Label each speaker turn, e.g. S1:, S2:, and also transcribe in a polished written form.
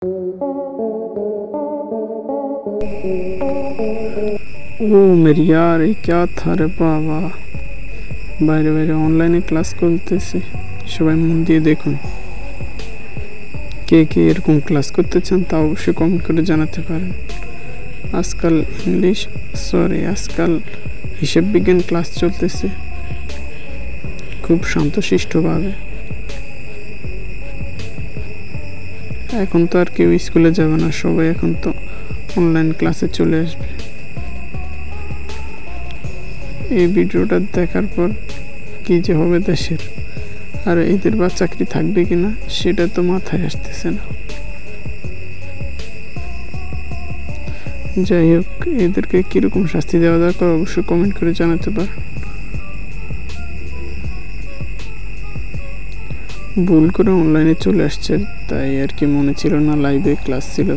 S1: ओ मेरी यार, ये क्या था रे बाबा। বাইরে বাইরে অনলাইনে ক্লাস করতেছে, সবাই মন দিয়ে দেখুন। কে কে এরকম ক্লাস করতে চান তা অবশ্যই কমেন্ট করে জানাতে পারেন। আজকাল আজকাল হিসাব বিজ্ঞান ক্লাস চলতেছে খুব শান্তশিষ্টভাবে। এখন তো আর কেউ স্কুলে যাবে না, সবাই এখন তো অনলাইন ক্লাসে চলে আসবে। এই ভিডিওটা দেখার পর কি যে হবে দেশের, আর এদের বা চাকরি থাকবে কিনা সেটা তো মাথায় আসতেছে না। যাই হোক, এদেরকে কিরকম শাস্তি দেওয়া দরকার অবশ্যই কমেন্ট করে জানাতে পারেন। ভুল করে অনলাইনে চলে আসছে, তাই আর কি মনে ছিল না লাইভে ক্লাস ছিল।